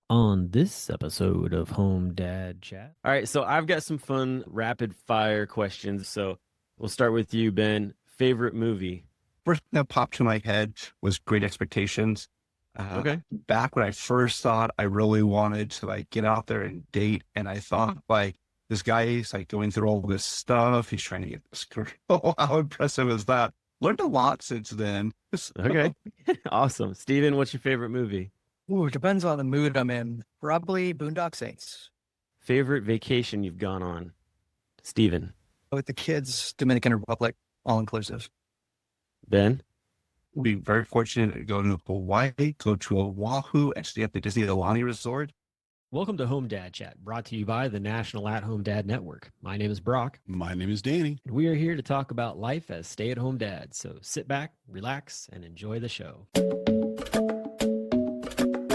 On this episode of Home Dad Chat. All right, so I've got some fun rapid fire questions. So we'll start with you, Ben. Favorite movie? First thing that popped to my head was Great Expectations. Okay. Back when I first thought I really wanted to get out there and date, and I thought this guy is going through all this stuff. He's trying to get this girl. Oh, how impressive is that? Learned a lot since then. Okay. Awesome. Steven, what's your favorite movie? Ooh, it depends on the mood I'm in. Probably Boondock Saints. Favorite vacation you've gone on? Steven. With the kids, Dominican Republic, all inclusive. Ben? Be very fortunate to go to Hawaii, go to Oahu, and stay at the Disney Aulani Resort. Welcome to Home Dad Chat, brought to you by the National At-Home Dad Network. My name is Brock. My name is Danny. And we are here to talk about life as stay-at-home dads. So sit back, relax, and enjoy the show.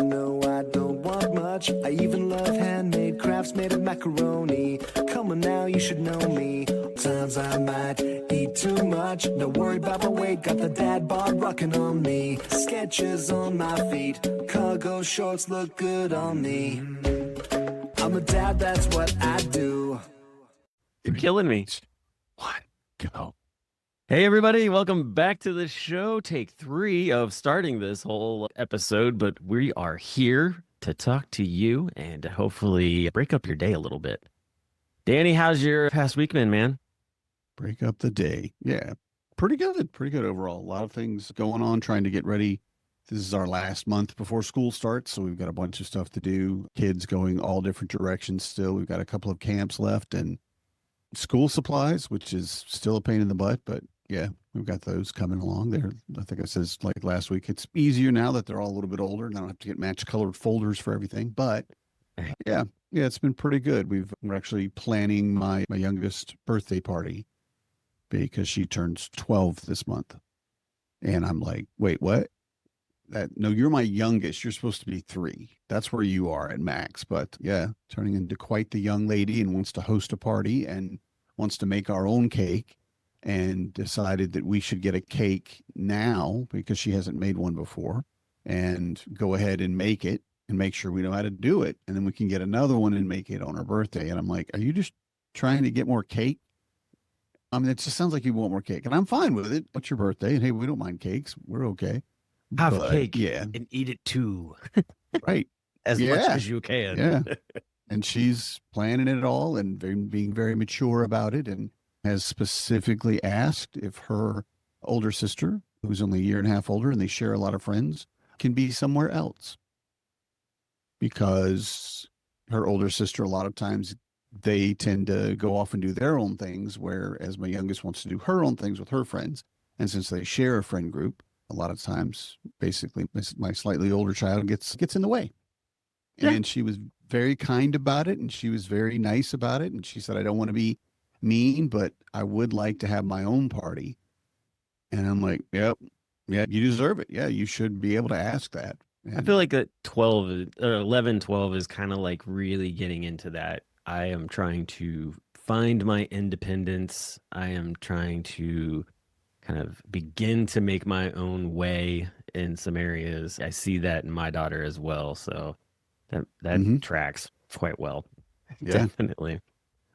No, I don't want much. I even love handmade crafts made of macaroni. Come on now, you should know me. Times I might eat too much. Don't worry about my weight. Got the dad bod rocking on me. Sketches on my feet. Cargo shorts look good on me. I'm a dad, that's what I do. You're killing me. What? Go. Hey, everybody. Welcome back to the show. Take 3 of starting this whole episode, but we are here to talk to you and hopefully break up your day a little bit. Danny, how's your past week been, man? Break up the day. Yeah. Pretty good. Pretty good overall. A lot of things going on, trying to get ready. This is our last month before school starts, so we've got a bunch of stuff to do. Kids going all different directions still. We've got a couple of camps left and school supplies, which is still a pain in the butt, but yeah, we've got those coming along there. I think I said like last week, it's easier now that they're all a little bit older and I don't have to get match colored folders for everything. But yeah, it's been pretty good. We're actually planning my youngest birthday party because she turns 12 this month. And I'm like, wait, what? No, you're my youngest. You're supposed to be 3. That's where you are at max. But yeah, turning into quite the young lady and wants to host a party and wants to make our own cake and decided that we should get a cake now because she hasn't made one before and go ahead and make it and make sure we know how to do it. And then we can get another one and make it on her birthday. And I'm like, are you just trying to get more cake? I mean, it just sounds like you want more cake and I'm fine with it. What's your birthday? And hey, we don't mind cakes. We're okay. Have cake, yeah, and eat it too. Right. As much as you can. Yeah. And she's planning it all and being very mature about it and has specifically asked if her older sister, who's only a year and a half older and they share a lot of friends, can be somewhere else. Because her older sister, a lot of times they tend to go off and do their own things, whereas my youngest wants to do her own things with her friends. And since they share a friend group, a lot of times, basically, my slightly older child gets in the way. Yeah. And she was very kind about it, and she was very nice about it. And she said, I don't want to be mean, but I would like to have my own party. And I'm like, yep, yeah, you deserve it. Yeah, you should be able to ask that. And I feel like that 12 or 11, 12 is kind of like really getting into that. I am trying to find my independence. I am trying to kind of begin to make my own way in some areas. I see that in my daughter as well. So that tracks quite well. Yeah. Definitely.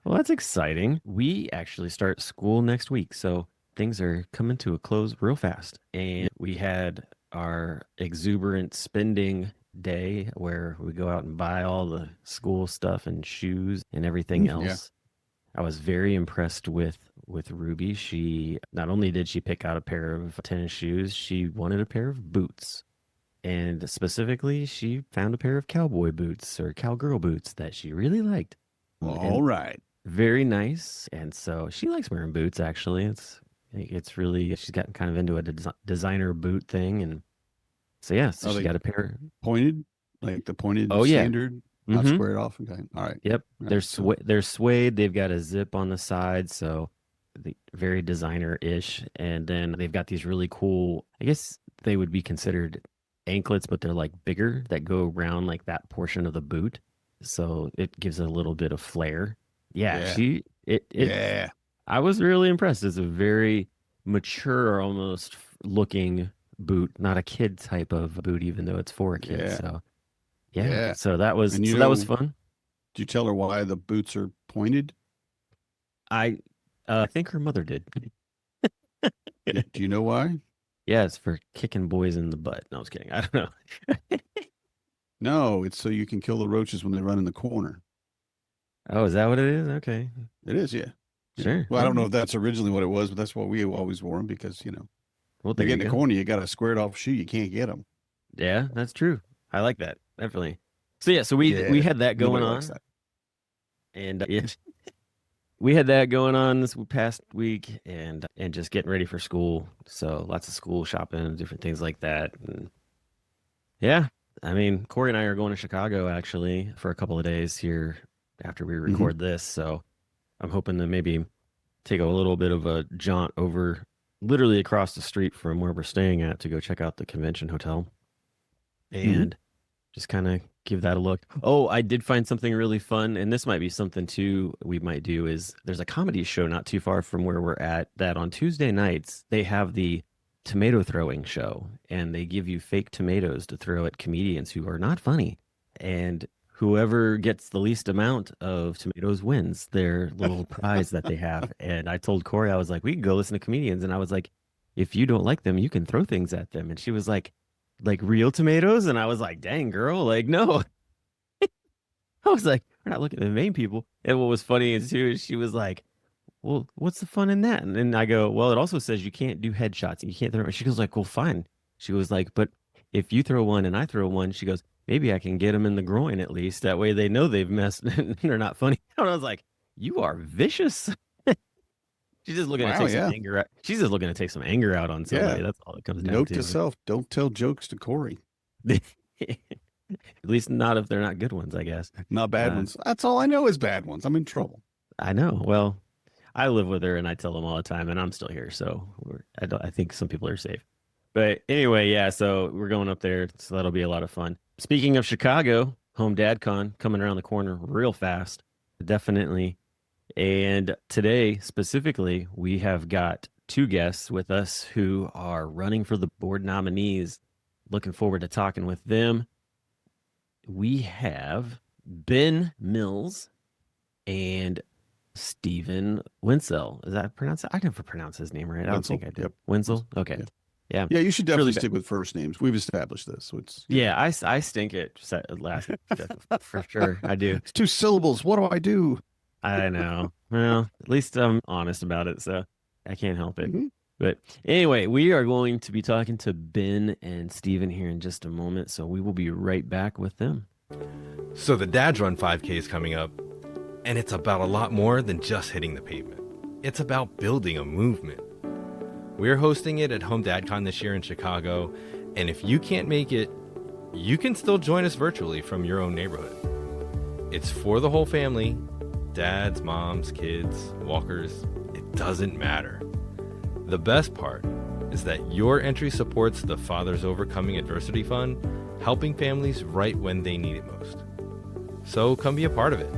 Well, that's exciting. We actually start school next week. So things are coming to a close real fast. And we had our exuberant spending day where we go out and buy all the school stuff and shoes and everything else. Yeah. I was very impressed with Ruby. She not only did she pick out a pair of tennis shoes, she wanted a pair of boots. And specifically, she found a pair of cowboy boots or cowgirl boots that she really liked. all right. Very nice. And so she likes wearing boots, actually. It's really, she's gotten kind of into a designer boot thing. And so, yeah, so she got a pair. Pointed, like the pointed standard, not squared off. Okay. All right. Yep. All They're they're suede. They've got a zip on the side. So very designer-ish. And then they've got these really cool, I guess they would be considered anklets, but they're like bigger that go around like that portion of the boot. So it gives a little bit of flair. Yeah. Yeah. I was really impressed. It's a very mature, almost looking boot, not a kid type of boot, even though it's for a kid. Yeah. So Yeah. Yeah. So that was And so that was fun. did you tell her why the boots are pointed? I think her mother did. Do you know why? Yeah, it's for kicking boys in the butt. No, I was kidding. I don't know. No, it's so you can kill the roaches when they run in the corner. Oh, is that what it is? Okay. It is, yeah. Yeah. Sure. Well, I All don't know right. if that's originally what it was, but that's what we always wore them because, Well, they there get you in the go. corner, you got a squared off shoe, you can't get them. Yeah, that's true. I like that. Definitely. So yeah, so we Yeah. had that going Nobody likes on, that. and yeah, we had that going on this past week, and just getting ready for school. So lots of school shopping and different things like that. And yeah, I mean, Corey and I are going to Chicago actually for a couple of days here after we Mhm. record this. So I'm hoping to maybe take a little bit of a jaunt over literally across the street from where we're staying at to go check out the convention hotel Mhm. and just kind of give that a look. Oh, I did find something really fun, and this might be something too we might do is there's a comedy show not too far from where we're at that on Tuesday nights they have the tomato throwing show and they give you fake tomatoes to throw at comedians who are not funny. And whoever gets the least amount of tomatoes wins their little prize that they have. And I told Corey, I was like, we can go listen to comedians. And I was like, if you don't like them, you can throw things at them. And she was like real tomatoes? And I was like, dang, girl, like, no. I was like, we're not looking at the main people. And what was funny is too, is she was like, well, what's the fun in that? And then I go, well, it also says you can't do headshots and you can't throw. She goes like, well, fine. She was like, but if you throw one and I throw one, she goes, maybe I can get them in the groin at least. That way they know they've messed and they're not funny. And I was like, you are vicious. She's just looking to Wow, take some yeah. anger out. She's just looking to take some anger out on somebody. Yeah. That's all it comes down Note to. to self, don't tell jokes to Corey. At least not if they're not good ones, I guess. Not bad Uh, ones. That's all I know is bad ones. I'm in trouble. I know. Well, I live with her and I tell them all the time, and I'm still here, so I think some people are safe. But anyway, yeah. So we're going up there, so that'll be a lot of fun. Speaking of Chicago, Home Dad Con coming around the corner real fast, definitely. And today specifically, we have got two guests with us who are running for the board nominees. Looking forward to talking with them. We have Ben Mills and Stephen Wentzel. Is that pronounced? I never pronounce his name right. I don't Wentzel, think I did. yep. Wenzel? Okay. Yeah. Yeah. Yeah, you should It's really definitely bad. stick with first names. We've established this. So it's Yeah, I stink at last for sure. I do. It's 2 syllables. What do I do? I know. Well, at least I'm honest about it, so I can't help it. Mhm. But anyway, we are going to be talking to Ben and Stephen here in just a moment, so we will be right back with them. So the Dads Run 5K is coming up, and it's about a lot more than just hitting the pavement. It's about building a movement. We're hosting it at Home DadCon this year in Chicago, and if you can't make it, you can still join us virtually from your own neighborhood. It's for the whole family, dads, moms, kids, walkers, it doesn't matter. The best part is that your entry supports the Fathers Overcoming Adversity Fund, helping families right when they need it most. So come be a part of it.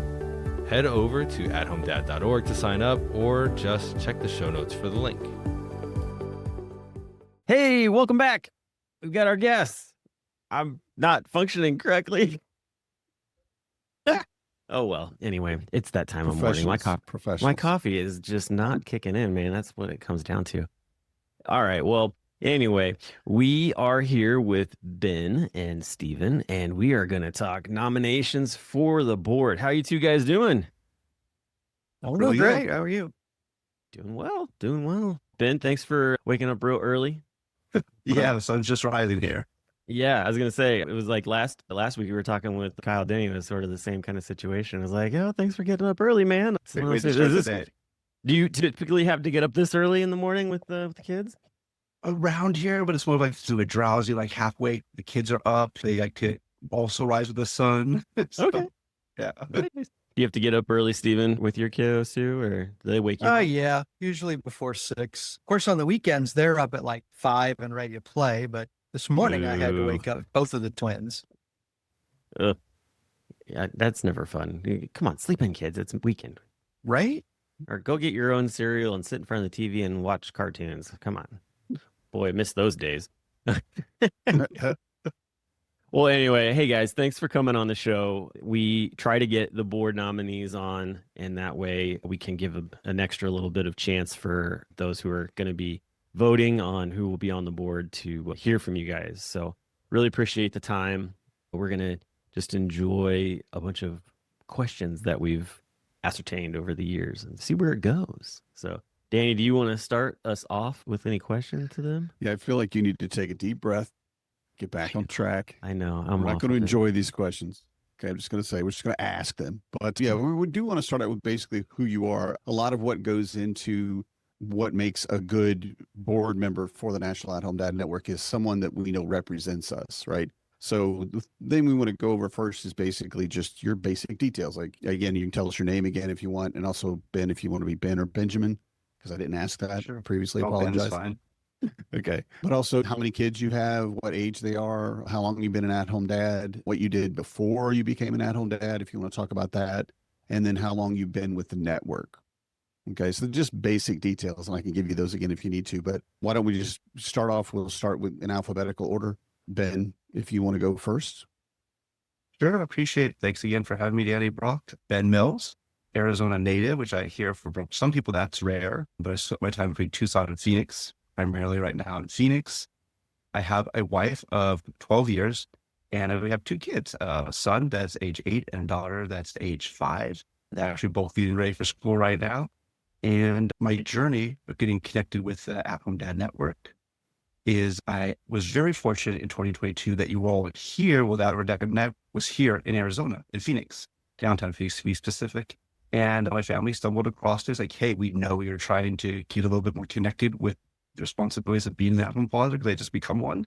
Head over to athomedad.org to sign up or just check the show notes for the link. Hey, welcome back. We've got our guests. I'm not functioning correctly. Oh well. Anyway, it's that time of morning. Professionals. My coffee is just not kicking in, man. That's what it comes down to. All right. Well, anyway, we are here with Ben and Stephen, and we are going to talk nominations for the board. How you two guys doing? I'm Really doing great. How are you? Doing well. Doing well. Ben, thanks for waking up real early. Yeah, the sun's just rising here. Yeah, I was gonna say it was like last week we were talking with Kyle Denny. It was sort of the same kind of situation. I was like, "Oh, thanks for getting up early, man." So Wait, is start this- the day. do you typically have to get up this early in the morning with the kids? Around here, but it's more like to a drowsy, like halfway. The kids are up. They like to also rise with the sun. So, Okay. yeah. Nice. Do you have to get up early, Steven, with your kiddos too, or do they wake you? Yeah, usually before 6. Of course, on the weekends, they're up at like 5 and ready to play. But this morning, I had to wake up both of the twins. Yeah, that's never fun. Come on, sleep in, kids. It's weekend. Right? Or go get your own cereal and sit in front of the TV and watch cartoons. Come on. Boy, I miss those days. Well, anyway, hey guys, thanks for coming on the show. We try to get the board nominees on, and that way we can give an extra little bit of chance for those who are going to be voting on who will be on the board to hear from you guys. So, really appreciate the time. We're going to just enjoy a bunch of questions that we've ascertained over the years and see where it goes. So, Danny, do you want to start us off with any questions to them? Yeah, I feel like you need to take a deep breath, get back on track. I know. We're not going to enjoy these questions. Okay, I'm just going to say we're just going to ask them. But yeah, we do want to start out with basically who you are. A lot of what goes into what makes a good board member for the National At Home Dad Network is someone that we know represents us, right? So the thing we want to go over first is basically just your basic details. Like, again, you can tell us your name again if you want, and also Ben, if you want to be Ben or Benjamin, because I didn't ask that previously. Apologize. Fine. Okay. But also how many kids you have, what age they are, how long you've been an at-home dad, what you did before you became an at-home dad, if you want to talk about that, and then how long you've been with the network. Okay. So just basic details, and I can give you those again if you need to, but why don't we just start off? We'll start with in alphabetical order. Ben, if you want to go first. Sure, appreciate it. Thanks again for having me, Danny Brock. Ben Mills, Arizona native, which I hear for some people that's rare, but I spent my time between Tucson and Phoenix, primarily right now in Phoenix. I have a wife of 12 years, and we have two kids, a son that's age 8 and a daughter that's age 5. They're actually both getting ready for school right now. And my journey of getting connected with the At Home Dad Network is I was very fortunate in 2022 that you were all here without Rebecca, and I was here in Arizona, in Phoenix, downtown Phoenix to be specific. And my family stumbled across this, like, hey, we know you're trying to get a little bit more connected with the responsibilities of being an at-home father, because I just become one.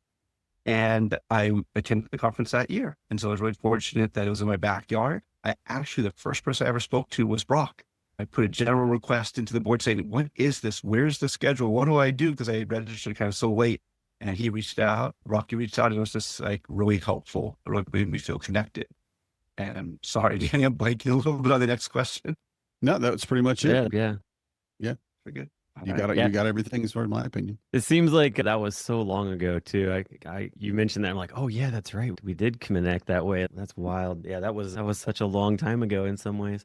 And I attended the conference that year. And so I was really fortunate that it was in my backyard. The first person I ever spoke to was Brock. I put a general request into the board saying, what is this? Where's the schedule? What do I do? Because I had registered kind of so late. And he reached out, Rocky reached out, and it was just like really helpful. It really made me feel connected. And I'm sorry, Danny, I'm blanking a little bit on the next question. No, that's pretty much it. Yeah. Very good. You got it. You got everything as far as my opinion. It seems like that was so long ago too. You mentioned that. I'm like, oh yeah, that's right. We did connect that way. That's wild. Yeah, that was such a long time ago in some ways.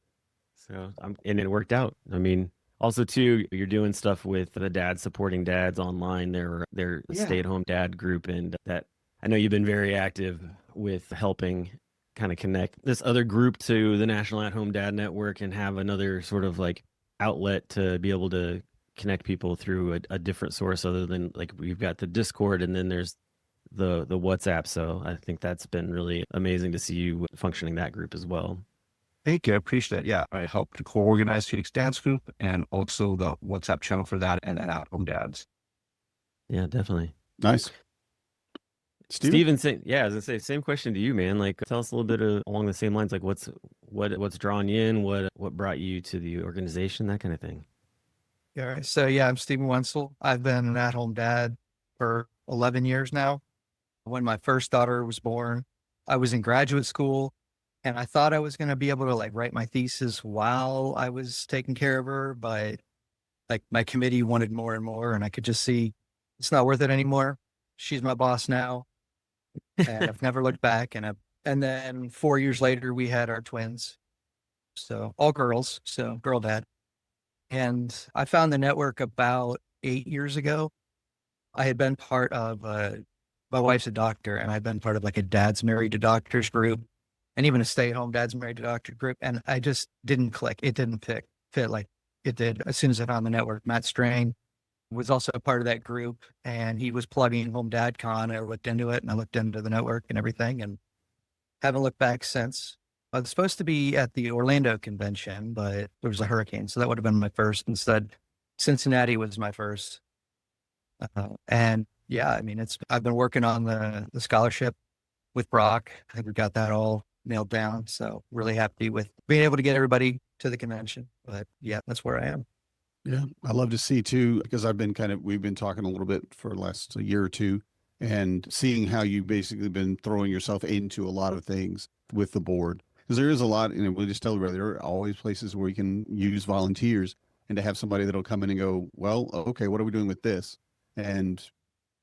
So and it worked out. I mean, also too, you're doing stuff with the dads supporting dads online. Their stay-at-home dad group, and that I know you've been very active with helping kind of connect this other group to the National At-Home Dad Network and have another sort of like outlet to be able to connect people through a different source other than like we've got the Discord and then there's the WhatsApp. So I think that's been really amazing to see you functioning that group as well. Thank you. I appreciate that. Yeah, I helped to co-organize Phoenix Dads Group and also the WhatsApp channel for that and at-home dads. Yeah, definitely. Nice. Steven, I was gonna say same question to you, man. Like, tell us a little bit along the same lines. Like, what's drawing you in? What brought you to the organization? That kind of thing. Yeah. Right. So yeah, I'm Steven Wentzel. I've been an at-home dad for 11 years now. When my first daughter was born, I was in graduate school, and I thought I was going to be able to like write my thesis while I was taking care of her, but like my committee wanted more and more, and I could just see it's not worth it anymore. She's my boss now. And I've never looked back. And then 4 years later, we had our twins. So all girls, so girl dad. And I found the network about 8 years ago. I had been part of, my wife's a doctor, and I'd been part of like a dads married to doctors group and even a stay-at-home dads married to doctor group. And I just didn't click. It didn't fit like it did as soon as I found the network. Matt Strain was also a part of that group, and he was plugging Home Dad Con. I looked into it, and I looked into the network and everything, and haven't looked back since. I was supposed to be at the Orlando convention, but there was a hurricane, so that would have been my first. Instead, Cincinnati was my first. And yeah, I mean, I've been working on the scholarship with Brock. I think we got that all nailed down. So really happy with being able to get everybody to the convention. But yeah, that's where I am. Yeah, I love to see too, because we've been talking a little bit for the last year or two, and seeing how you basically been throwing yourself into a lot of things with the board. Because there is a lot, and we'll just tell everybody, there are always places where we can use volunteers, and to have somebody that'll come in and go, well, okay, what are we doing with this? And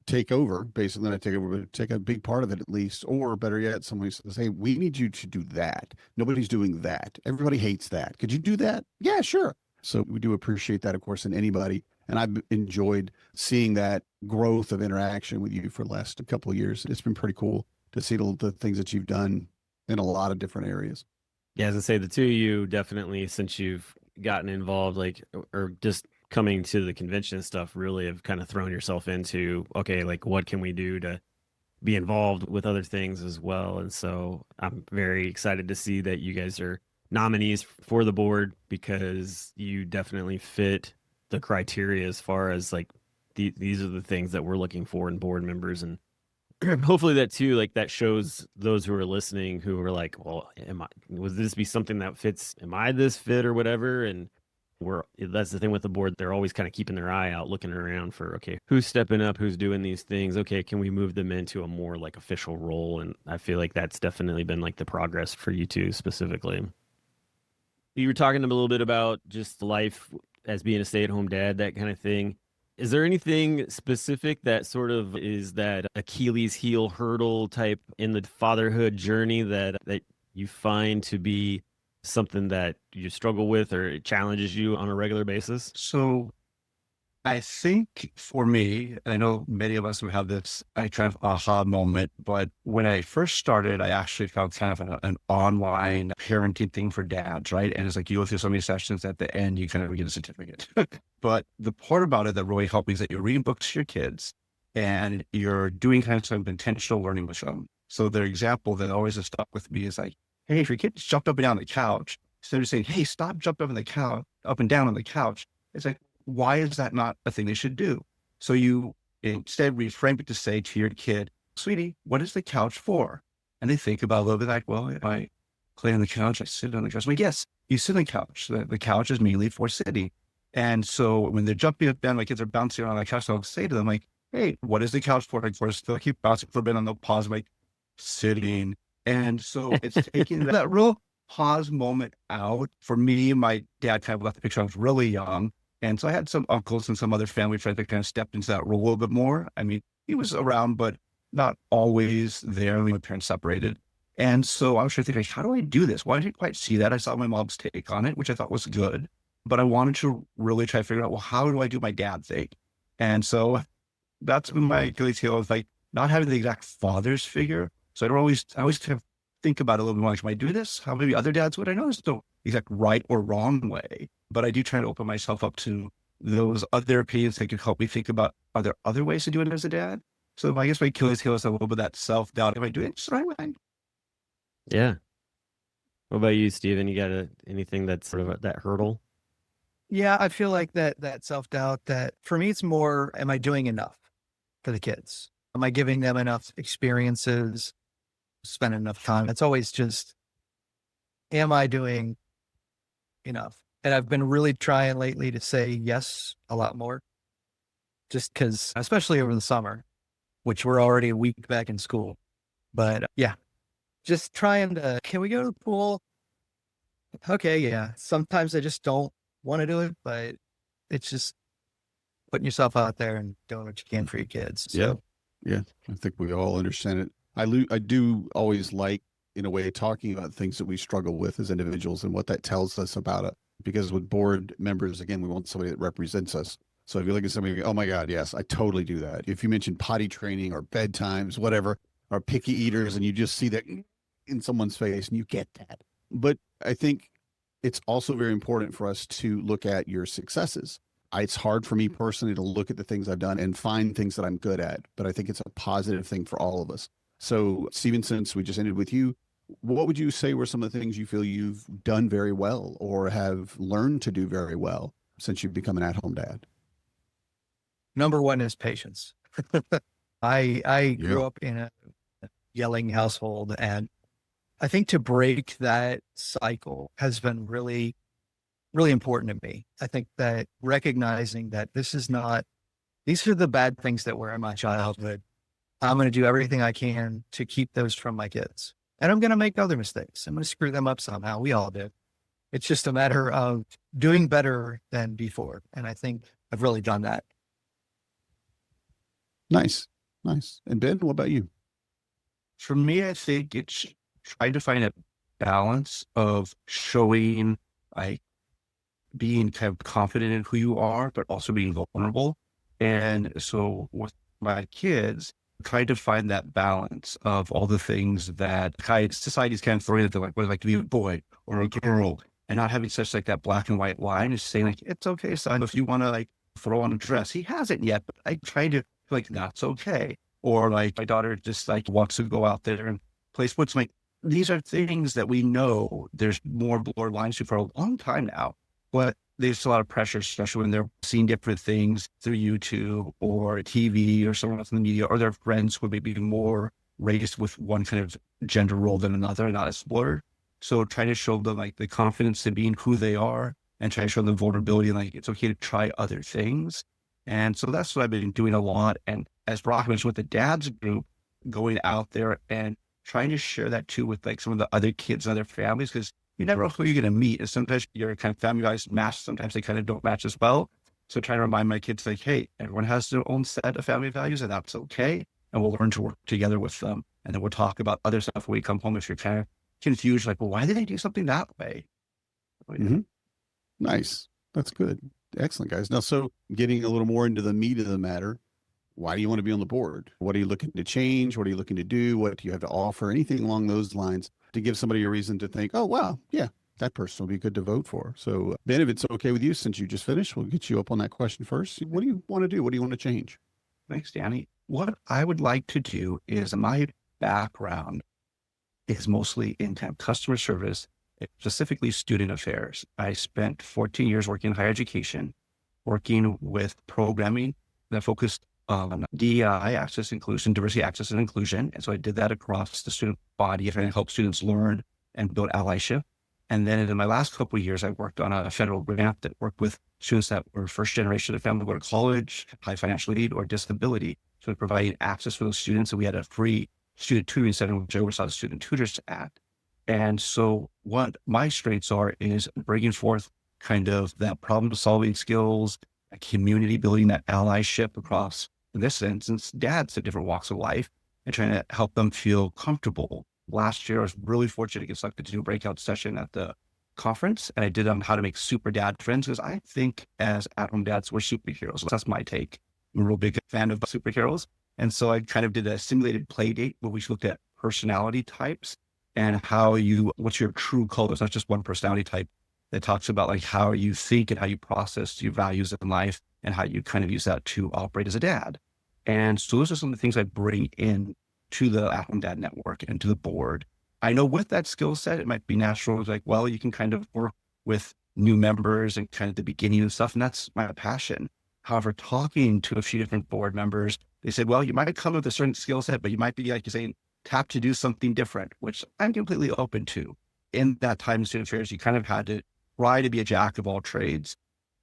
take over, basically not take over, but take a big part of it at least, or better yet, somebody says, hey, we need you to do that. Nobody's doing that. Everybody hates that. Could you do that? Yeah, sure. So we do appreciate that, of course, in anybody. And I've enjoyed seeing that growth of interaction with you for the last couple of years. It's been pretty cool to see the things that you've done in a lot of different areas. Yeah, as I say, the two of you definitely, since you've gotten involved, like, or just coming to the convention and stuff, really have kind of thrown yourself into, okay, like, what can we do to be involved with other things as well? And so I'm very excited to see that you guys are nominees for the board, because you definitely fit the criteria as far as like these are the things that we're looking for in board members. And hopefully that too, like, that shows those who are listening who are like, well, would this be something that fits? Am I this fit or whatever? And that's the thing with the board. They're always kind of keeping their eye out, looking around for, okay, who's stepping up, who's doing these things. Okay, can we move them into a more like official role? And I feel like that's definitely been like the progress for you two specifically. You were talking a little bit about just life as being a stay-at-home dad, that kind of thing. Is there anything specific that sort of is that Achilles heel hurdle type in the fatherhood journey that you find to be something that you struggle with or it challenges you on a regular basis? So I think for me, and I know many of us who have this, I kind of aha moment, but when I first started, I actually found kind of an online parenting thing for dads, right? And it's like you go through so many sessions, at the end, you kind of get a certificate. But the part about it that really helped me is that you're reading books to your kids and you're doing kind of some intentional learning with them. So their example that always has stuck with me is like, hey, if your kid jumped up and down the couch, instead of saying, hey, stop jumping up on the couch, up and down on the couch, it's like, why is that not a thing they should do? So you instead reframe it to say to your kid, sweetie, what is the couch for? And they think about a little bit like, well, if I play on the couch, I sit on the couch. I'm like, yes, you sit on the couch. The couch is mainly for sitting. And so when they're jumping up and down, my kids are bouncing on the couch, I'll say to them like, hey, what is the couch for? Like, first they'll keep bouncing for a bit and they'll pause, like, sitting. And so it's taking that real pause moment out. For me, my dad kind of left the picture. I was really young. And so I had some uncles and some other family friends that kind of stepped into that role a little bit more. I mean, he was around, but not always there. My parents separated. And so I was trying to think, like, how do I do this? Well, I didn't quite see that. I saw my mom's take on it, which I thought was good. But I wanted to really try to figure out, well, how do I do my dad thing? And so that's been my Achilles heel, is like not having the exact father's figure. So I always kind of think about it a little bit more, like, should I do this? How maybe other dads would? I know there's no exact right or wrong way, but I do try to open myself up to those other opinions that can help me think about, are there other ways to do it as a dad? So I guess my Achilles heel is a little bit of that self-doubt. Am I doing it just the right way? Yeah. What about you, Steven? You got anything that's sort of that hurdle? Yeah, I feel like that self-doubt, that for me, it's more, am I doing enough for the kids? Am I giving them enough experiences, spending enough time? It's always just, am I doing enough? And I've been really trying lately to say yes a lot more, just because, especially over the summer, which we're already a week back in school. But yeah, just trying to, can we go to the pool? Okay, yeah. Sometimes I just don't want to do it, but it's just putting yourself out there and doing what you can for your kids. So. Yeah. I think we all understand it. I do always like, in a way, talking about things that we struggle with as individuals and what that tells us about it. Because with board members, again, we want somebody that represents us. So if you look at somebody, oh my God, yes, I totally do that. If you mention potty training or bedtimes, whatever, or picky eaters, and you just see that in someone's face and you get that. But I think it's also very important for us to look at your successes. It's hard for me personally to look at the things I've done and find things that I'm good at, but I think it's a positive thing for all of us. So Steven, since we just ended with you, what would you say were some of the things you feel you've done very well or have learned to do very well since you've become an at-home dad? Number one is patience. I grew up in a yelling household, and I think to break that cycle has been really, really important to me. I think that recognizing that these are the bad things that were in my childhood. I'm going to do everything I can to keep those from my kids. And I'm going to make other mistakes. I'm going to screw them up somehow. We all do. It's just a matter of doing better than before. And I think I've really done that. Nice. Nice. And Ben, what about you? For me, I think it's trying to find a balance of showing, like, being kind of confident in who you are, but also being vulnerable. And so with my kids, trying to find that balance of all the things that society's kind of throwing at them, like what it's like to be a boy or a girl, and not having such like that black and white line, is saying like, it's okay, son, if you want to like throw on a dress. He hasn't yet, but I try to feel like that's okay. Or like my daughter just like wants to go out there and play sports. Like, these are things that we know there's more blurred lines to for a long time now, but there's a lot of pressure, especially when they're seeing different things through YouTube or TV or someone else in the media, or their friends would maybe be more raised with one kind of gender role than another, not as blurred. So trying to show them like the confidence in being who they are, and try to show them vulnerability, and like it's okay to try other things. And so that's what I've been doing a lot. And as Brock mentioned with the dads group, going out there and trying to share that too with like some of the other kids and other families, because you never know who you're going to meet. And sometimes your kind of family values match, sometimes they kind of don't match as well. So trying to remind my kids like, hey, everyone has their own set of family values, and that's okay. And we'll learn to work together with them. And then we'll talk about other stuff when we come home if you're kind of confused, like, well, why did they do something that way? Mm-hmm. Nice. That's good. Excellent, guys. Now, so getting a little more into the meat of the matter, why do you want to be on the board? What are you looking to change? What are you looking to do? What do you have to offer? Anything along those lines to give somebody a reason to think, oh, wow, yeah, that person will be good to vote for. So, Ben, if it's okay with you, since you just finished, we'll get you up on that question first. What do you want to do? What do you want to change? Thanks, Danny. What I would like to do is, my background is mostly in kind of customer service, specifically student affairs. I spent 14 years working in higher education, working with programming that focused on DEI, access, inclusion, diversity, access, and inclusion. And so I did that across the student body, if I help students learn and build allyship. And then in my last couple of years, I worked on a federal grant that worked with students that were first generation of family, go to college, high financial need, or disability. So providing access for those students. And we had a free student tutoring center, which I oversaw the Student Tutors Act. And so what my strengths are is bringing forth kind of that problem solving skills, a community building, that allyship across, in this instance, dads of different walks of life, and trying to help them feel comfortable. Last year, I was really fortunate to get selected to do a breakout session at the conference, and I did on how to make super dad friends, because I think as at-home dads, we're superheroes. That's my take. I'm a real big fan of superheroes. And so I kind of did a simulated play date where we looked at personality types and what's your true colors, not just one personality type, that talks about like how you think and how you process your values in life and how you kind of use that to operate as a dad. And so those are some of the things I bring in to the At-Home Dad Network and to the board. I know with that skill set, it might be natural. It's like, well, you can kind of work with new members and kind of the beginning of stuff. And that's my passion. However, talking to a few different board members, they said, well, you might come with a certain skill set, but you might be, like you're saying, tapped to do something different, which I'm completely open to. In that time in student affairs, you kind of had to try to be a jack of all trades.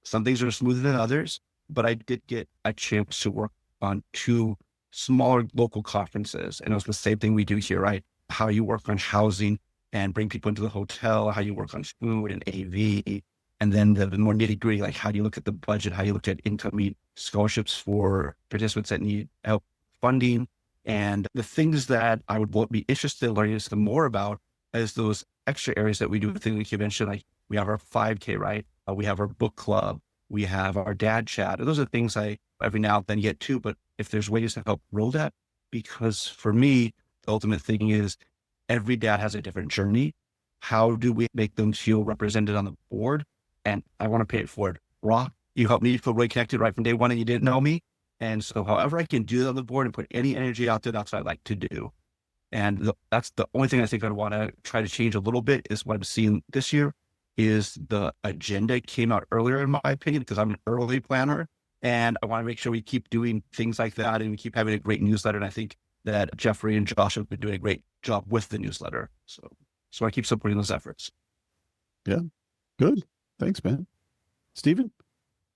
Some things are smoother than others, but I did get a chance to work on 2 smaller local conferences. And it was the same thing we do here, right? How you work on housing and bring people into the hotel, how you work on food and AV, and then the more nitty gritty, like how do you look at the budget, how you look at income, meet scholarships for participants that need help funding. And the things that I would be interested in learning some more about is those extra areas that we do, things like you mentioned, like we have our 5K, right? We have our book club, we have our dad chat. Those are things I every now and then get to, but if there's ways to help grow that, because for me, the ultimate thing is every dad has a different journey. How do we make them feel represented on the board? And I want to pay it forward. Rock, you helped me feel really connected right from day one and you didn't know me. And so however I can do that on the board and put any energy out there, that's what I like to do. And that's the only thing I think I'd want to try to change a little bit is what I'm seeing this year is the agenda came out earlier, in my opinion, because I'm an early planner. And I want to make sure we keep doing things like that and we keep having a great newsletter. And I think that Jeffrey and Josh have been doing a great job with the newsletter. So I keep supporting those efforts. Yeah, good. Thanks, Ben. Stephen,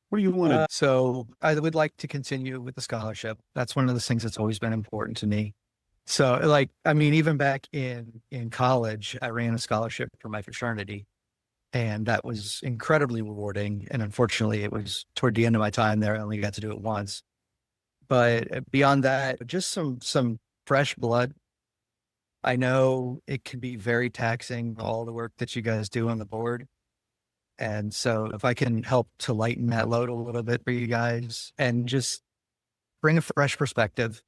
what do you want to? So I would like to continue with the scholarship. That's one of the things that's always been important to me. So like, I mean, even back in college, I ran a scholarship for my fraternity and that was incredibly rewarding. And unfortunately it was toward the end of my time there. I only got to do it once, But beyond that, just some fresh blood. I know it can be very taxing, all the work that you guys do on the board. And so if I can help to lighten that load a little bit for you guys and just bring a fresh perspective.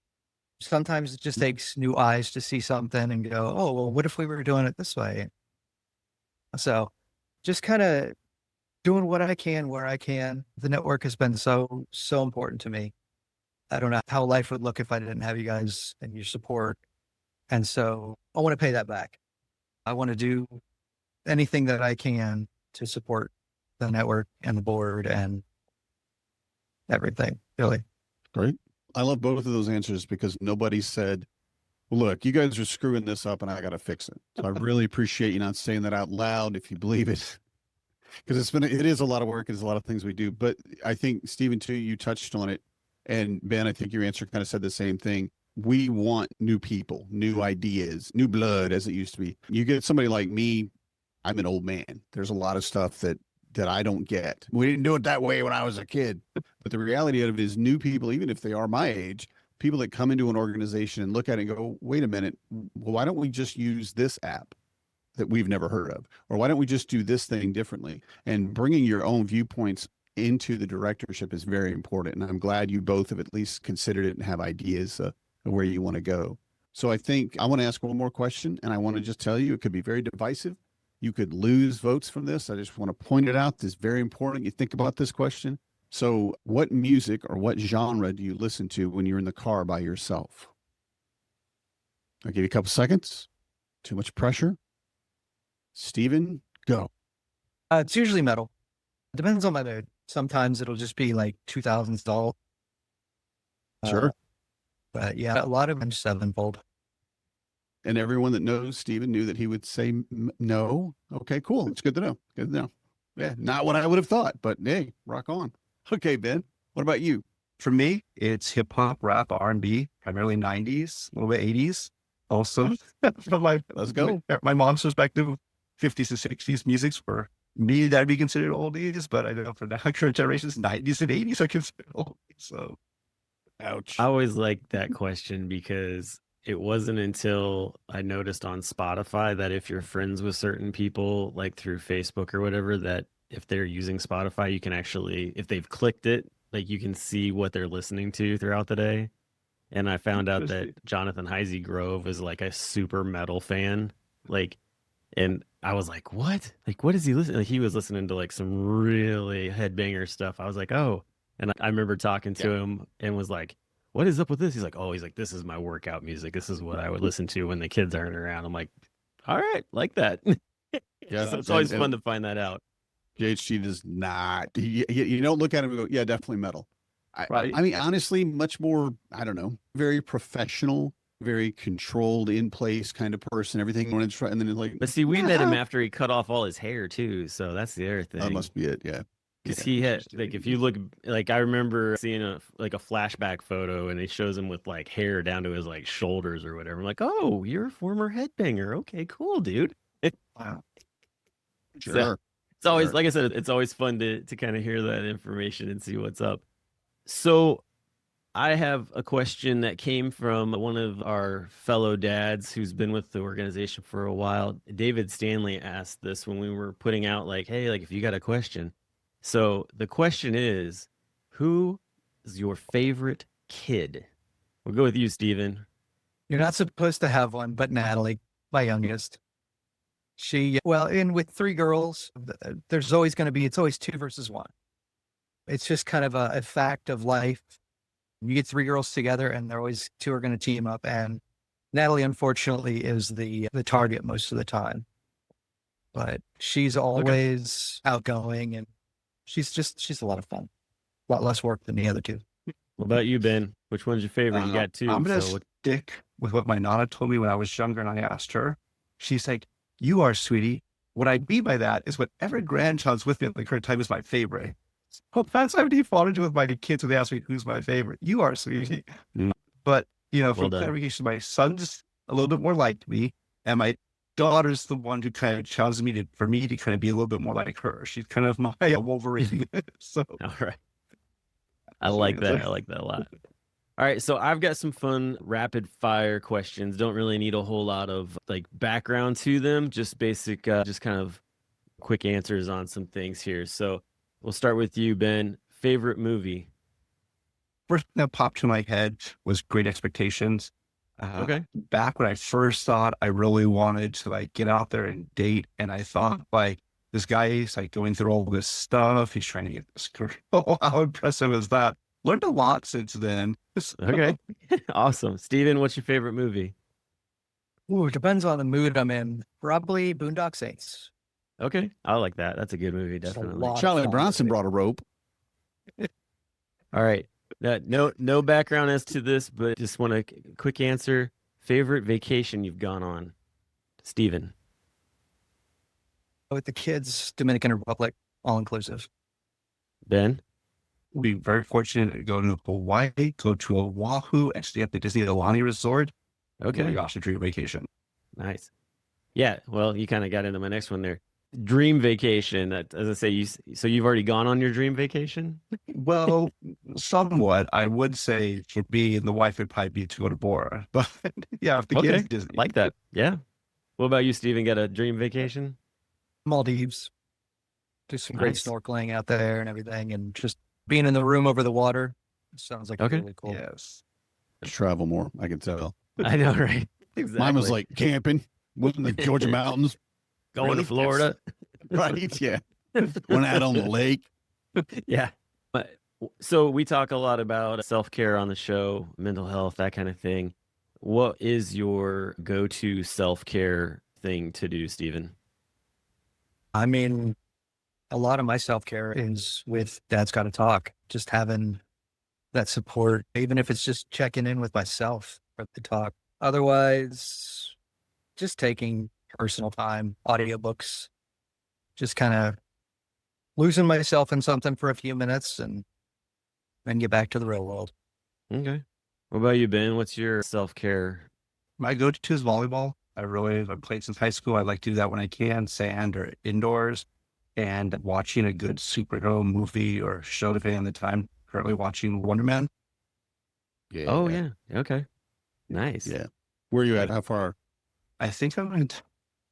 Sometimes it just takes new eyes to see something and go, oh, well, what if we were doing it this way? So just kind of doing what I can where I can. The network has been so important to me. I don't know how life would look if I didn't have you guys and your support. And so I want to pay that back. I want to do anything that I can to support the network and the board and everything, really. Great. I love both of those answers because nobody said, well, look, you guys are screwing this up and I got to fix it. So I really appreciate you not saying that out loud if you believe it. Because it is a lot of work. It's a lot of things we do. But I think, Stephen, too, you touched on it. And Ben, I think your answer kind of said the same thing. We want new people, new ideas, new blood, as it used to be. You get somebody like me, I'm an old man. There's a lot of stuff that I don't get. We didn't do it that way when I was a kid. But the reality of it is new people, even if they are my age, people that come into an organization and look at it and go, wait a minute, well, why don't we just use this app that we've never heard of? Or why don't we just do this thing differently? And bringing your own viewpoints into the directorship is very important. And I'm glad you both have at least considered it and have ideas of where you want to go. So I think I want to ask one more question, and I want to just tell you, it could be very divisive. You could lose votes from this. I just want to point it out. This is very important. You think about this question. So what music or what genre do you listen to when you're in the car by yourself? I'll give you a couple seconds. Too much pressure. Stephen, go. It's usually metal. It depends on my mood. Sometimes it'll just be like 2000s doll. Sure. But yeah, a lot of them sevenfold. And everyone that knows Stephen knew that he would say no. Okay, cool. It's good to know. Good to know. Yeah, not what I would have thought, but hey, rock on. Okay, Ben, what about you? For me, it's hip hop, rap, R&B, primarily 90s, a little bit 80s. Also, from Let's go. My mom's perspective, 50s and 60s musics for me, that'd be considered oldies, but I know for now, current generations, 90s and 80s are considered oldies. So, ouch. I always liked that question because it wasn't until I noticed on Spotify that if you're friends with certain people, like through Facebook or whatever, that if they're using Spotify, you can actually, if they've clicked it, like you can see what they're listening to throughout the day. And I found out that Jonathan Heisey Grove is like a super metal fan. Like, and I was like, what? Like, what is he listening? Like, he was listening to like some really headbanger stuff. I was like, oh. And I remember talking to him and was like, what is up with this? He's like, this is my workout music. This is what I would listen to when the kids aren't around. I'm like, all right, like that. Yeah, so it's always fun to find that out. JHG does not. You don't look at him and go, yeah, definitely metal. Right. I mean, honestly, much more, I don't know, very professional, very controlled, in place kind of person. Everything when it's and then it's like. But see, we met him after he cut off all his hair too, so that's the other thing. That must be it, yeah. Because he had, like, if you look, like, I remember seeing a flashback photo and it shows him with like hair down to his like shoulders or whatever. I'm like, oh, you're a former headbanger. Okay, cool, dude. Wow. Sure. So it's always, like I said, it's always fun to kind of hear that information and see what's up. So I have a question that came from one of our fellow dads who's been with the organization for a while. David Stanley asked this when we were putting out, like, hey, like, if you got a question. So the question is, who is your favorite kid? We'll go with you, Stephen. You're not supposed to have one, but Natalie, my youngest. And with three girls, there's always going to be, it's always 2 versus 1. It's just kind of a fact of life. You get 3 girls together and they're always 2 are going to team up. And Natalie, unfortunately, is the target most of the time. But she's always outgoing and she's a lot of fun. A lot less work than the other 2. What about you, Ben? Which one's your favorite? You got 2. I'm going to stick with what my Nana told me when I was younger and I asked her. She's like, you are, sweetie. What I mean by that is whatever grandchild's with me at the current time is my favorite. So that's what I default into with my kids when they ask me who's my favorite. You are, sweetie. But, for clarification, my son's a little bit more like me and my daughter's the one who kind of challenges me for me to kind of be a little bit more like her. She's kind of my Wolverine. So, all right. I like that. I like that a lot. All right, so I've got some fun rapid fire questions. Don't really need a whole lot of like background to them, just basic, just kind of quick answers on some things here. So we'll start with you, Ben. Favorite movie? First thing that popped to my head was Great Expectations. Okay. Back when I first thought I really wanted to like get out there and date, and I thought like this guy is like going through all this stuff. He's trying to get this girl. How impressive is that? Learned a lot since then. Okay. Awesome. Steven, what's your favorite movie? Ooh, it depends on the mood I'm in. Probably Boondock Saints. Okay. I like that. That's a good movie, Just a definitely. lot. Charlie Bronson brought a rope. All right. No background as to this, but just want a quick answer. Favorite vacation you've gone on? Steven. With the kids, Dominican Republic, all inclusive. Ben? We were very fortunate to go to Hawaii, go to Oahu, and stay at the Disney Aulani Resort. Oh Okay. my gosh, a dream vacation. Nice. Yeah, well, you kind of got into my next one there. Dream vacation. As I say, so you've already gone on your dream vacation? Well, somewhat. I would say for me and the wife would probably be to go to Bora. But yeah, if the Okay. kids Disney. Like that. Yeah. What about you, Steven? Got a dream vacation? Maldives. Do some great Nice. snorkeling out there and everything, and just being in the room over the water. Sounds like Okay. really cool. Yes. Travel more, I can tell. I know, right? Exactly. Mine was like camping, went in the Georgia mountains. going Really? to Florida. Right? Yeah. Went out on the lake. Yeah. So we talk a lot about self-care on the show, mental health, that kind of thing. What is your go-to self-care thing to do, Steven? I mean, a lot of my self-care is with Dad's Gotta Talk, just having that support, even if it's just checking in with myself for the talk. Otherwise, just taking personal time, audiobooks, just kind of losing myself in something for a few minutes and then get back to the real world. Okay. What about you, Ben? What's your self-care? My go-to is volleyball. I've played since high school. I like to do that when I can, sand or indoors, and watching a good superhero movie or show depending on the time. Currently watching Wonder Man. Yeah. Oh, yeah. Okay. Nice. Yeah. Where are you at? How far? I think I'm at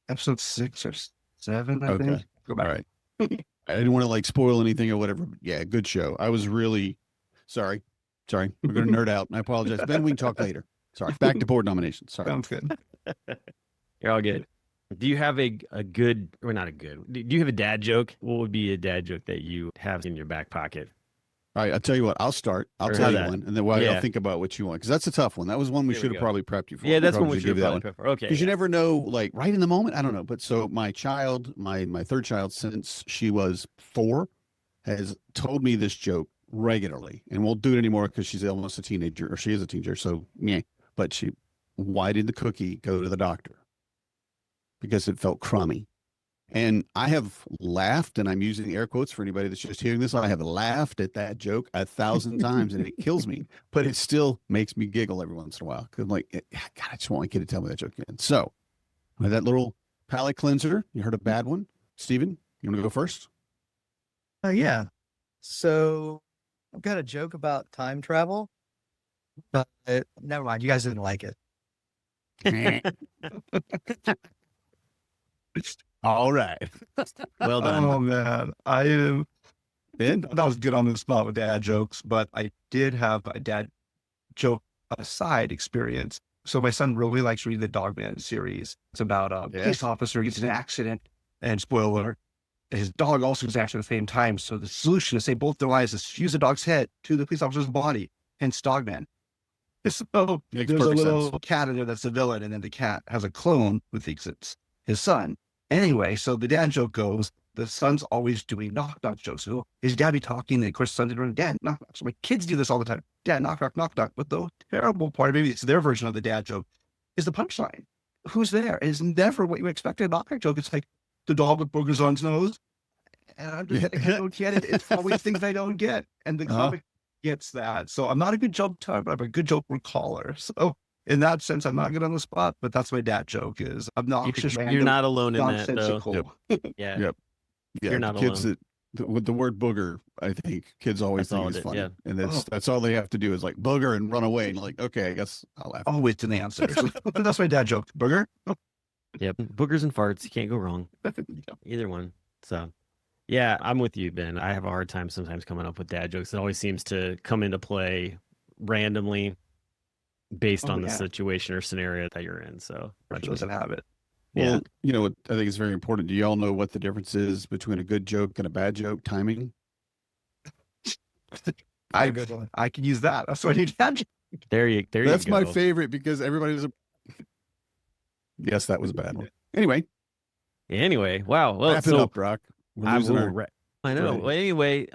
episode 6 or 7, I Okay. think. Go back. All right. I didn't want to like spoil anything or whatever. But yeah, good show. I was really sorry. We're going to nerd out. I apologize. Ben, we can talk later. Sorry. Back to board nominations. Sorry. Sounds good. You're all good. Do you have a good, or not a good, do you have a dad joke? What would be a dad joke that you have in your back pocket? All right. I'll tell you what. I'll start. I'll Or tell how you that- one. And then I'll think about what you want. Because that's a tough one. That was one we There we should have go. probably prepped you for. Yeah, that's one we probably should give you that probably one. prefer. Okay. Because you never know, like right in the moment. I don't know. But so my child, my third child, since she was 4, has told me this joke regularly, and won't do it anymore because she's almost a teenager, or she is a teenager. So yeah. But why did the cookie go to the doctor? Because it felt crummy. And I have laughed, and I'm using air quotes for anybody that's just hearing this. I have laughed at that joke 1,000 times, and it kills me, but it still makes me giggle every once in a while. Cause I'm like, God, I just want my kid to tell me that joke again. So with that little palate cleanser, you heard a bad one. Steven, you want to go first? Yeah. So I've got a joke about time travel, but never mind. You guys didn't like it. All right. Well done. Oh man, I am. That was good on the spot with dad jokes, but I did have a dad joke aside experience. So my son really likes reading the Dogman series. It's about a police officer gets in an accident, and spoiler, his dog also gets in an accident at the same time. So the solution to save both their lives is to fuse the dog's head to the police officer's body, hence Dogman. So Makes there's a perfect little sense. cat in there that's the villain, and then the cat has a clone who thinks it's his son. Anyway, so the dad joke goes, the son's always doing knock knock jokes. So his dad be talking, and of course, the son's doing dad knock knock. So my kids do this all the time. Dad knock knock knock knock. But the terrible part, maybe it's their version of the dad joke, is the punchline. Who's there? It's never what you expect a knock knock joke. It's like the dog with boogers on his nose. And I'm just like, I don't get it. It's always things I don't get. And the comic gets that. So I'm not a good joke teller, but I'm a good joke recaller. So in that sense, I'm not good on the spot, but that's my dad joke is obnoxious. You're not alone in that, though. nonsensical. Yeah. Yep. Yeah, You're not the kids alone. with the word booger, I think kids always That's all think is it is, funny. yeah. And that's all they have to do is like booger and run away. And like, okay, I guess I'll laugh. Always an answer. That's my dad joke. Booger. Yep. Boogers and farts. You can't go wrong. Either one. So, yeah, I'm with you, Ben. I have a hard time sometimes coming up with dad jokes. It always seems to come into play randomly based on the situation or scenario that you're in. So, Doesn't have it. Well, you know, I think it's very important. Do you all know what the difference is between a good joke and a bad joke? Timing. I good one. I can use that. That's what I need dad joke. there you go. That's my favorite because everybody's yes, that was a bad one. Anyway, Wow. Well, wrap it up, Brock. I know. Well, anyway,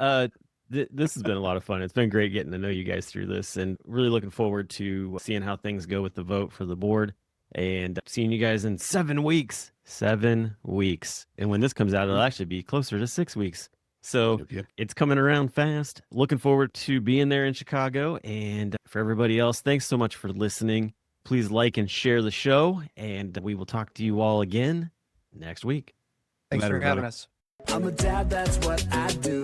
this has been a lot of fun. It's been great getting to know you guys through this, and really looking forward to seeing how things go with the vote for the board, and seeing you guys in 7 weeks. 7 weeks, and when this comes out, it'll actually be closer to 6 weeks. So it's coming around fast. Looking forward to being there in Chicago, and for everybody else, thanks so much for listening. Please like and share the show, and we will talk to you all again next week. Thanks for having us. I'm a dad, that's what I do.